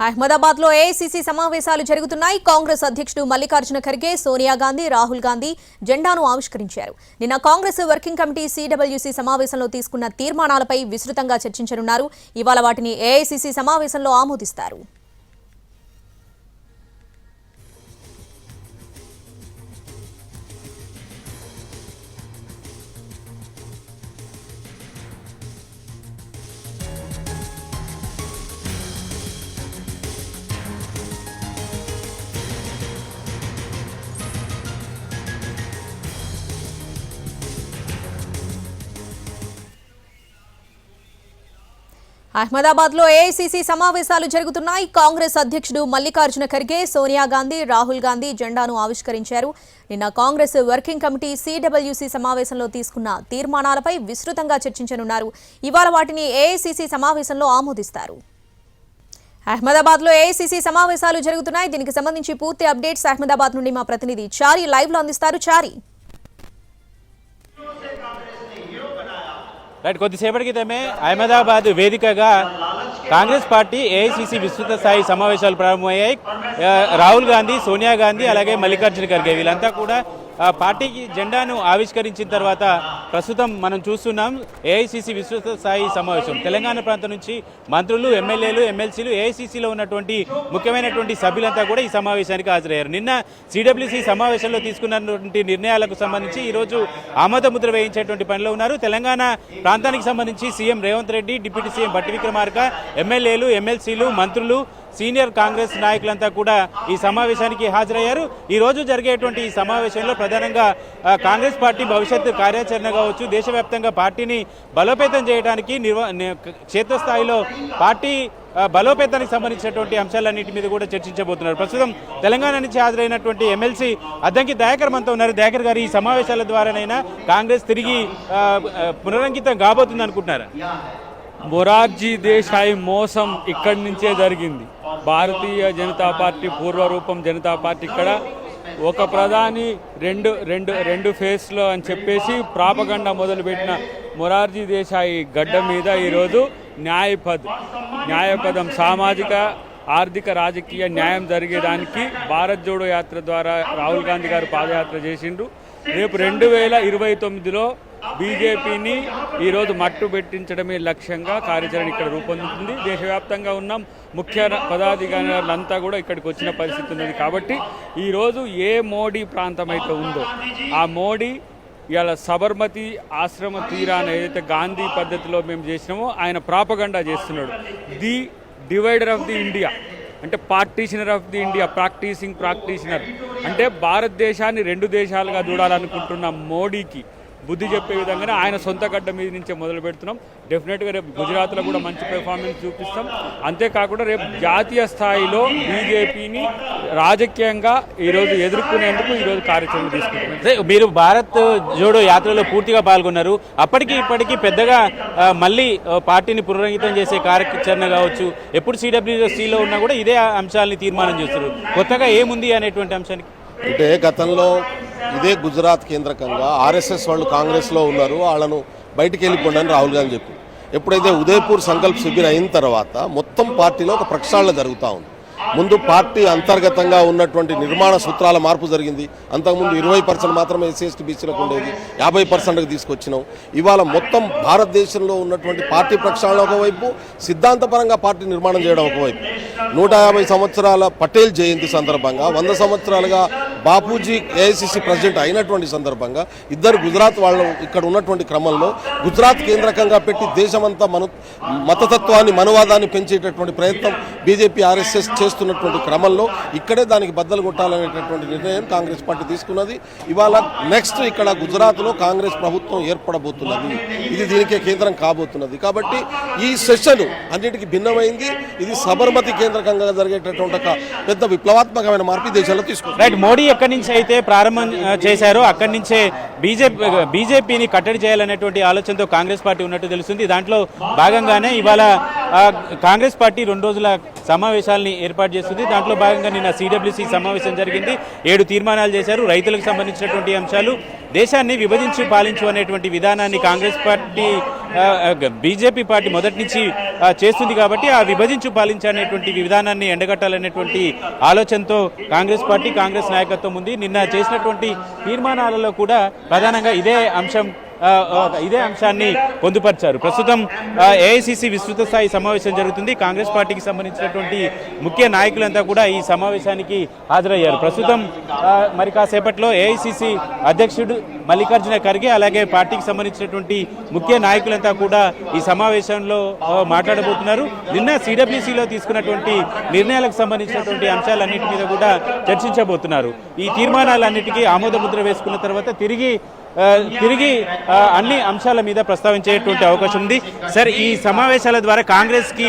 అహ్మదాబాద్ లో ఏఐసీసీ సమావేశాలు జరుగుతున్నాయి. కాంగ్రెస్ అధ్యక్షుడు మల్లికార్జున ఖర్గే, సోనియా గాంధీ, రాహుల్ గాంధీ జెండాను ఆవిష్కరించారు. నిన్న కాంగ్రెస్ వర్కింగ్ కమిటీ సిడబ్ల్యూసీ సమావేశంలో తీసుకున్న తీర్మానాలపై విస్తృతంగా చర్చించనున్నారు. ఇవాళ వాటిని ఏఐసీసీ సమావేశంలో ఆమోదిస్తారు. అహ్మదాబాద్ లో ఏఐసీసీ సమావేశాలు జరుగుతున్నాయి. కాంగ్రెస్ అధ్యక్షుడు మల్లికార్జున ఖర్గే, సోనియా గాంధీ, రాహుల్ గాంధీ జెండాను ఆవిష్కరించారు. నిన్న కాంగ్రెస్ వర్కింగ్ కమిటీ సిడబ్ల్యూసీ సమావేశంలో తీసుకున్న తీర్మానాలపై విస్తృతంగా చర్చించనున్నారు. ఇవాళ వాటిని ఏఐసీసీ సమావేశంలో ఆమోదిస్తారు. అహ్మదాబాద్ లో ఏఐసీసీ సమావేశాలు జరుగుతున్నాయి. దీనికి సంబంధించి పూర్తి అప్డేట్స్ అహ్మదాబాద్ నుండి మా ప్రతినిధి చారి లైవ్ లో అందిస్తారు. చారి, రైట్, కొద్దిసేపటి క్రితమే అహ్మదాబాద్ వేదికగా కాంగ్రెస్ పార్టీ ఏఐసీసీ విస్తృత స్థాయి సమావేశాలు ప్రారంభమయ్యాయి. రాహుల్ గాంధీ, సోనియా గాంధీ అలాగే మల్లికార్జున ఖర్గే వీళ్ళంతా కూడా పార్టీకి జెండాను ఆవిష్కరించిన తర్వాత ప్రస్తుతం మనం చూస్తున్నాం ఏఐసీసీ విస్తృత స్థాయి సమావేశం. తెలంగాణ ప్రాంతం నుంచి మంత్రులు, ఎమ్మెల్యేలు, ఎమ్మెల్సీలు, ఏఐసీసీలో ఉన్నటువంటి ముఖ్యమైనటువంటి సభ్యులంతా కూడా ఈ సమావేశానికి హాజరయ్యారు. నిన్న సిడబ్ల్యూసీ సమావేశంలో తీసుకున్నటువంటి నిర్ణయాలకు సంబంధించి ఈరోజు ఆమోద ముద్ర వేయించేటువంటి పనిలో ఉన్నారు. తెలంగాణ ప్రాంతానికి సంబంధించి CM Revanth Reddy, deputy CM బట్టి విక్రమార్క, ఎమ్మెల్యేలు, ఎమ్మెల్సీలు, మంత్రులు, సీనియర్ కాంగ్రెస్ నాయకులంతా కూడా ఈ సమావేశానికి హాజరయ్యారు. ఈ రోజు జరిగేటువంటి ఈ సమావేశంలో ప్రధానంగా కాంగ్రెస్ పార్టీ భవిష్యత్తు కార్యాచరణ కావచ్చు, దేశవ్యాప్తంగా పార్టీని బలోపేతం చేయడానికి క్షేత్రస్థాయిలో పార్టీ బలోపేతానికి సంబంధించినటువంటి అంశాలన్నింటి మీద కూడా చర్చించబోతున్నారు. ప్రస్తుతం తెలంగాణ నుంచి హాజరైనటువంటి ఎమ్మెల్సీ అద్దంకి దయాకర్ మనతో ఉన్నారు. దయాకర్ గారు, ఈ సమావేశాల ద్వారానైనా కాంగ్రెస్ తిరిగి పునరంకితం కాబోతుంది అనుకుంటున్నారా? మొరార్జీ దేశాయి మోసం ఇక్కడి నుంచే జరిగింది. భారతీయ జనతా పార్టీ పూర్వరూపం జనతా పార్టీ ఇక్కడ ఒక ప్రధాని రెండు ఫేస్లో అని చెప్పేసి ప్రాపగండా మొదలుపెట్టిన మొరార్జీ దేశాయి గడ్డ మీద ఈరోజు న్యాయపదం సామాజిక, ఆర్థిక, రాజకీయ న్యాయం జరిగేదానికి భారత్ జోడో యాత్ర ద్వారా రాహుల్ గాంధీ గారు పాదయాత్ర చేసిండ్రు. రేపు 2029లో బీజేపీని ఈరోజు మట్టు పెట్టించడమే లక్ష్యంగా కార్యాచరణ ఇక్కడ రూపొందుతుంది. దేశవ్యాప్తంగా ఉన్న ముఖ్య పదాధికారులంతా కూడా ఇక్కడికి వచ్చిన పరిస్థితి ఉన్నది. కాబట్టి ఈరోజు ఏ మోడీ ప్రాంతం అయితే ఉందో ఆ మోడీ ఇవాళ సబర్మతి ఆశ్రమ తీరాన్ని ఏదైతే గాంధీ పద్ధతిలో మేము చేసినామో ఆయన ప్రాపగండా చేస్తున్నాడు. The divider of the India అంటే పార్టీషనర్ ఆఫ్ ది ఇండియా, ప్రాక్టీషనర్ అంటే భారతదేశాన్ని రెండు దేశాలుగా చూడాలనుకుంటున్న మోడీకి బుద్ధి చెప్పే విధంగానే ఆయన సొంత గడ్డ మీద నుంచే మొదలు పెడుతున్నాం. డెఫినెట్గా రేపు గుజరాత్లో కూడా మంచి పెర్ఫార్మెన్స్ చూపిస్తాం. అంతేకాకుండా రేపు జాతీయ స్థాయిలో బీజేపీని రాజకీయంగా ఈరోజు ఎదుర్కొనేందుకు ఈరోజు కార్యాచరణ తీసుకుంటున్నారు. మీరు భారత్ జోడో యాత్రలో పూర్తిగా పాల్గొన్నారు. అప్పటికి ఇప్పటికీ పెద్దగా మళ్ళీ పార్టీని పునరంకితం చేసే కార్యాచరణ కావచ్చు, ఎప్పుడు సిడబ్ల్యూసీలో ఉన్నా కూడా ఇదే అంశాలని తీర్మానం చేస్తారు. కొత్తగా ఏముంది అనేటువంటి అంశానికి అంటే గతంలో ఇదే గుజరాత్ కేంద్రకంగా ఆర్ఎస్ఎస్ వాళ్ళు కాంగ్రెస్లో ఉన్నారు, వాళ్ళను బయటికి వెళ్ళిపోండి అని రాహుల్ గాంధీ చెప్పి ఎప్పుడైతే ఉదయపూర్ సంకల్ప్ శిబిర్ అయిన తర్వాత మొత్తం పార్టీలో ఒక ప్రక్షాళన జరుగుతూ ఉంది. ముందు పార్టీ అంతర్గతంగా ఉన్నటువంటి నిర్మాణ సూత్రాల మార్పు జరిగింది. అంతకుముందు 20% మాత్రమే SC/ST బీసీలకు ఉండేది, 50%కి తీసుకొచ్చినాం. ఇవాళ మొత్తం భారతదేశంలో ఉన్నటువంటి పార్టీ ప్రక్షాళన ఒకవైపు, సిద్ధాంతపరంగా పార్టీ నిర్మాణం చేయడం ఒకవైపు. 150 సంవత్సరాల పటేల్ జయంతి సందర్భంగా 100 సంవత్సరాలుగా బాపూజీ ఏఐసీసీ ప్రెసిడెంట్ అయినటువంటి సందర్భంగా ఇద్దరు గుజరాత్ వాళ్ళు ఇక్కడ ఉన్నటువంటి క్రమంలో గుజరాత్ కేంద్రకంగా పెట్టి దేశమంతా మతతత్వాన్ని, మనవాదాన్ని పెంచేటటువంటి ప్రయత్నం బీజేపీ, ఆర్ఎస్ఎస్ చేస్తున్నటువంటి క్రమంలో ఇక్కడే దానికి బద్దలు కొట్టాలనేటటువంటి నిర్ణయం కాంగ్రెస్ పార్టీ తీసుకున్నది. ఇవాళ నెక్స్ట్ ఇక్కడ గుజరాత్లో కాంగ్రెస్ ప్రభుత్వం ఏర్పడబోతున్నది. ఇది దీనికే కేంద్రం కాబోతున్నది. కాబట్టి ఈ సెషన్ అన్నిటికీ భిన్నమైంది. ఇది సబర్మతి కేంద్రకంగా జరిగేటటువంటి ఒక పెద్ద విప్లవాత్మకమైన మార్పు దేశంలో తీసుకుంది. రైట్, మోడీ ఎక్కడి నుంచి అయితే ప్రారంభం చేశారో అక్కడి నుంచే బీజేపీని కట్టడి చేయాలనేటువంటి ఆలోచనతో కాంగ్రెస్ పార్టీ ఉన్నట్టు తెలుస్తుంది. దాంట్లో భాగంగానే ఇవాళ కాంగ్రెస్ పార్టీ 2 రోజుల సమావేశాలని ఏర్పాటు చేస్తుంది. దాంట్లో భాగంగా నిన్న సిడబ్ల్యూసీ సమావేశం జరిగింది. 7 తీర్మానాలు చేశారు. రైతులకు సంబంధించినటువంటి అంశాలు, దేశాన్ని విభజించి పాలించు అనేటువంటి విధానాన్ని కాంగ్రెస్ పార్టీ బీజేపీ పార్టీ మొదటి నుంచి చేస్తుంది కాబట్టి ఆ విభజించు పాలించనేటువంటి విధానాన్ని ఎండగట్టాలనేటువంటి ఆలోచనతో కాంగ్రెస్ పార్టీ కాంగ్రెస్ నాయకత్వం ఉంది. నిన్న చేసినటువంటి తీర్మానాలలో కూడా ప్రధానంగా ఇదే అంశాన్ని పొందుపరిచారు. ప్రస్తుతం ఏఐసిసి విస్తృత స్థాయి సమావేశం జరుగుతుంది. కాంగ్రెస్ పార్టీకి సంబంధించినటువంటి ముఖ్య నాయకులంతా కూడా ఈ సమావేశానికి హాజరయ్యారు. ప్రస్తుతం మరి కాసేపట్లో ఏఐసిసి అధ్యక్షుడు మల్లికార్జున ఖర్గే అలాగే పార్టీకి సంబంధించినటువంటి ముఖ్య నాయకులంతా కూడా ఈ సమావేశంలో మాట్లాడబోతున్నారు. నిన్న సిడబ్ల్యూసిలో తీసుకున్నటువంటి నిర్ణయాలకు సంబంధించినటువంటి అంశాలన్నింటి మీద కూడా చర్చించబోతున్నారు. ఈ తీర్మానాలన్నిటికీ ఆమోద ముద్ర వేసుకున్న తర్వాత తిరిగి అన్ని అంశాల మీద ప్రస్తావించేటువంటి అవకాశం ఉంది. సార్, ఈ సమావేశాల ద్వారా కాంగ్రెస్ కి